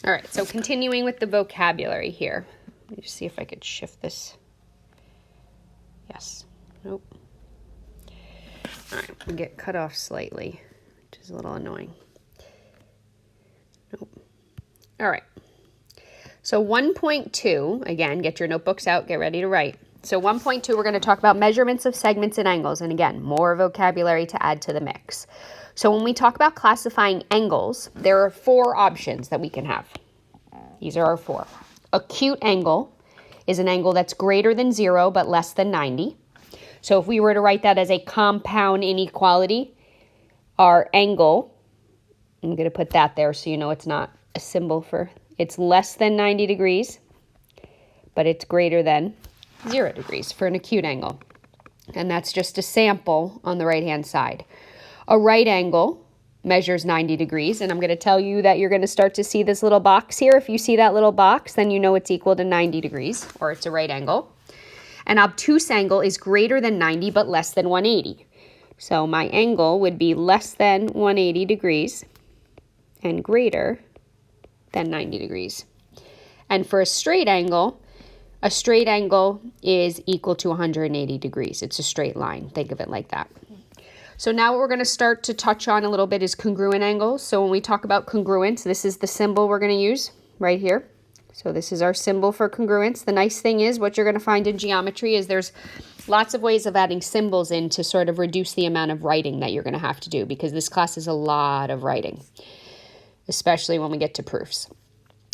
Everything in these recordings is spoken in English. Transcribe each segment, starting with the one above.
All right, so continuing with the vocabulary here. Let me just see if I could shift this. Yes. Nope. All right, we get cut off slightly, which is a little annoying. Nope. All right. So 1.2, again, get your notebooks out, get ready to write. So 1.2, we're going to talk about measurements of segments and angles. And again, more vocabulary to add to the mix. So when we talk about classifying angles, there are 4 options that we can have. These are our 4. Acute angle is an angle that's greater than 0 but less than 90. So if we were to write that as a compound inequality, our angle, I'm going to put that there so you know it's not a symbol for, it's less than 90 degrees, but it's greater than 0 degrees for an acute angle. And that's just a sample on the right-hand side. A right angle measures 90 degrees, and I'm going to tell you that you're going to start to see this little box here. If you see that little box, then you know it's equal to 90 degrees, or it's a right angle. An obtuse angle is greater than 90 but less than 180. So my angle would be less than 180 degrees and greater than 90 degrees. And for a straight angle is equal to 180 degrees. It's a straight line. Think of it like that. So now what we're going to start to touch on a little bit is congruent angles. So when we talk about congruence, this is the symbol we're going to use right here. So this is our symbol for congruence. The nice thing is what you're going to find in geometry is there's lots of ways of adding symbols in to sort of reduce the amount of writing that you're going to have to do, because this class is a lot of writing, especially when we get to proofs.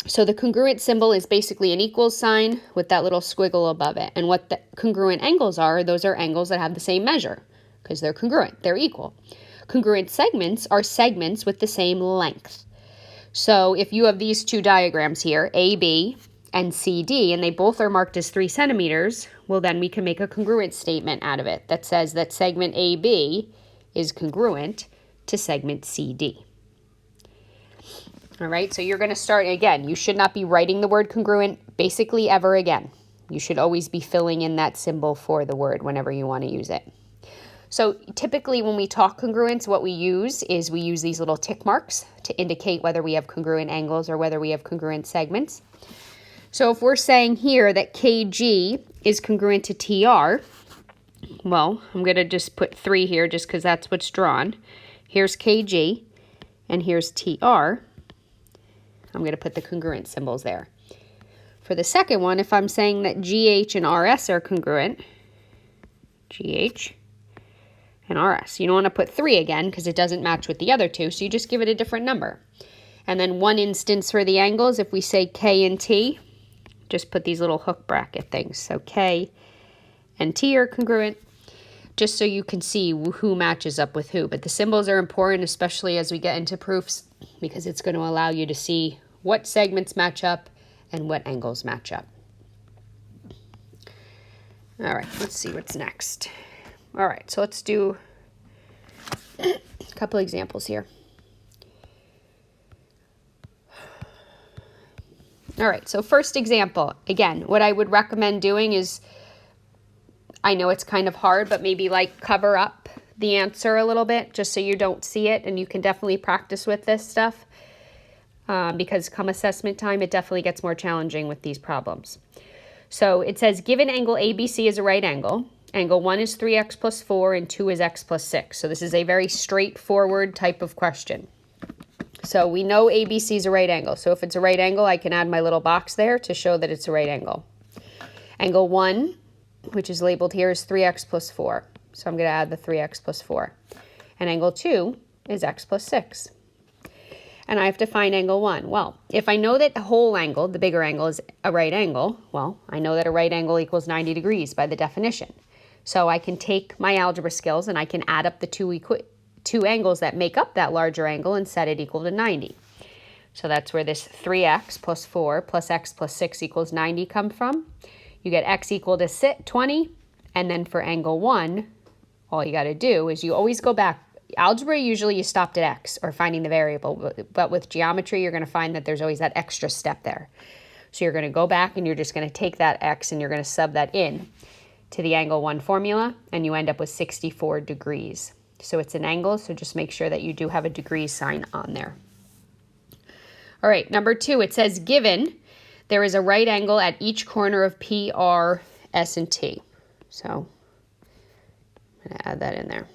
So the congruent symbol is basically an equals sign with that little squiggle above it. And what the congruent angles are, those are angles that have the same measure because they're congruent, they're equal. Congruent segments are segments with the same length. So if you have these 2 diagrams here, AB and CD, and they both are marked as 3 centimeters, well, then we can make a congruent statement out of it that says that segment AB is congruent to segment CD. All right, so you're going to start, again, you should not be writing the word congruent basically ever again. You should always be filling in that symbol for the word whenever you want to use it. So typically when we talk congruence, what we use is we use these little tick marks to indicate whether we have congruent angles or whether we have congruent segments. So if we're saying here that KG is congruent to TR, well, I'm going to just put 3 here just because that's what's drawn. Here's KG and here's TR. I'm going to put the congruent symbols there. For the second one, if I'm saying that GH and RS are congruent, GH and RS. You don't want to put 3 again because it doesn't match with the other 2, so you just give it a different number. And then one instance for the angles, if we say K and T, just put these little hook bracket things. So K and T are congruent, just so you can see who matches up with who. But the symbols are important, especially as we get into proofs, because it's going to allow you to see what segments match up and what angles match up. All right, let's see what's next. All right, so let's do a couple examples here. All right, so first example, again, what I would recommend doing is, I know it's kind of hard, but maybe like cover up the answer a little bit just so you don't see it, and you can definitely practice with this stuff because come assessment time, it definitely gets more challenging with these problems. So it says, given angle ABC is a right angle. Angle 1 is 3x plus 4 and 2 is x plus 6. So this is a very straightforward type of question. So we know ABC is a right angle. So if it's a right angle, I can add my little box there to show that it's a right angle. Angle 1, which is labeled here, is 3x plus 4. So I'm going to add the 3x plus 4. And angle 2 is x plus 6. And I have to find angle 1. Well, if I know that the whole angle, the bigger angle, is a right angle, well, I know that a right angle equals 90 degrees by the definition. So I can take my algebra skills and I can add up the two angles that make up that larger angle and set it equal to 90. So that's where this 3x plus 4 plus x plus 6 equals 90 come from. You get x equal to 20, and then for angle 1, all you got to do is you always go back. Algebra, usually you stopped at x or finding the variable, but with geometry, you're going to find that there's always that extra step there. So you're going to go back and you're just going to take that x and you're going to sub that in to the angle 1 formula, and you end up with 64 degrees. So it's an angle, so just make sure that you do have a degree sign on there. All right, number 2, it says given there is a right angle at each corner of P, R, S, and T. So I'm going to add that in there.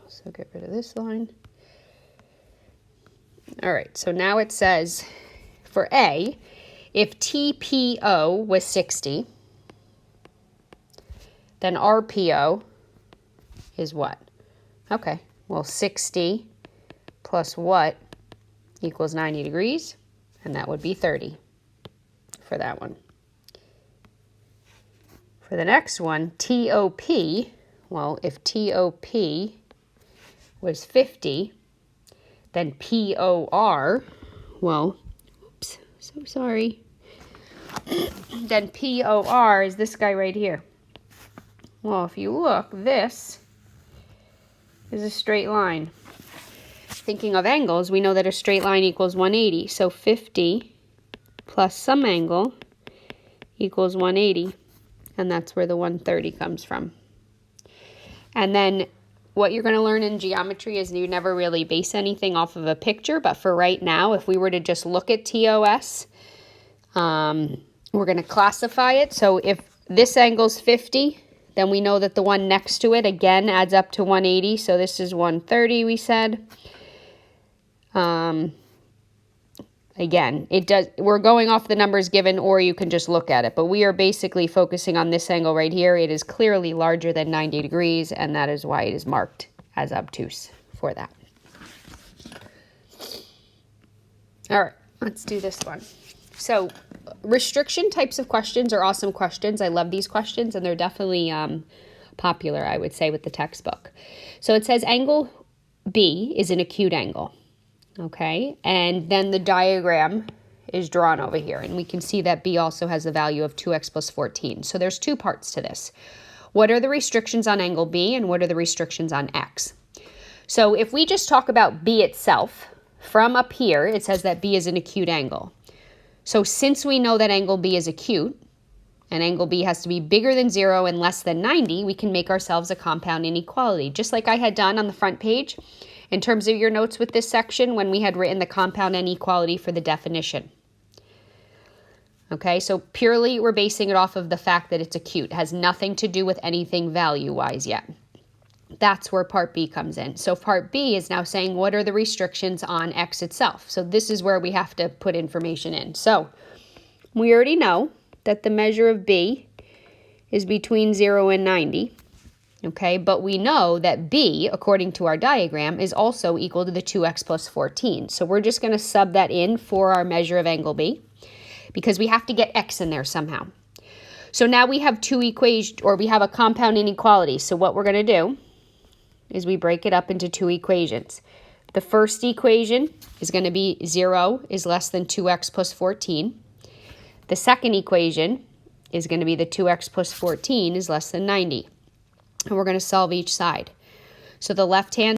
Also get rid of this line. All right, so now it says for A, if TPO was 60, then RPO is what? Okay, well 60 plus what equals 90 degrees, and that would be 30 for that one. For the next one, TOP, well, if TOP was 50, then POR, well, oops, so sorry. Then POR is this guy right here. Well, if you look, this is a straight line. Thinking of angles, we know that a straight line equals 180. So 50 plus some angle equals 180. And that's where the 130 comes from. And then what you're going to learn in geometry is you never really base anything off of a picture. But for right now, if we were to just look at TOS, we're going to classify it. So if this angle's 50, then we know that the one next to it, again, adds up to 180. So this is 130, we said. Again, we're going off the numbers given, or you can just look at it. But we are basically focusing on this angle right here. It is clearly larger than 90 degrees, and that is why it is marked as obtuse for that. All right, let's do this one. So restriction types of questions are awesome questions. I love these questions, and they're definitely popular, I would say, with the textbook. So it says angle B is an acute angle. Okay, and then the diagram is drawn over here, and we can see that B also has the value of 2x plus 14. So there's two parts to this. What are the restrictions on angle B, and what are the restrictions on X? So if we just talk about B itself, from up here, it says that B is an acute angle. So since we know that angle B is acute, and angle B has to be bigger than 0 and less than 90, we can make ourselves a compound inequality, just like I had done on the front page in terms of your notes with this section when we had written the compound inequality for the definition. Okay, so purely we're basing it off of the fact that it's acute. It has nothing to do with anything value-wise yet. That's where part B comes in. So part B is now saying what are the restrictions on X itself. So this is where we have to put information in. So we already know that the measure of B is between 0 and 90. Okay, but we know that B, according to our diagram, is also equal to the 2x plus 14. So we're just going to sub that in for our measure of angle B because we have to get X in there somehow. So now we have two equations, or we have a compound inequality. So what we're going to do is we break it up into two equations. The first equation is going to be 0 is less than 2x plus 14. The second equation is going to be the 2x plus 14 is less than 90. And we're going to solve each side. So the left-hand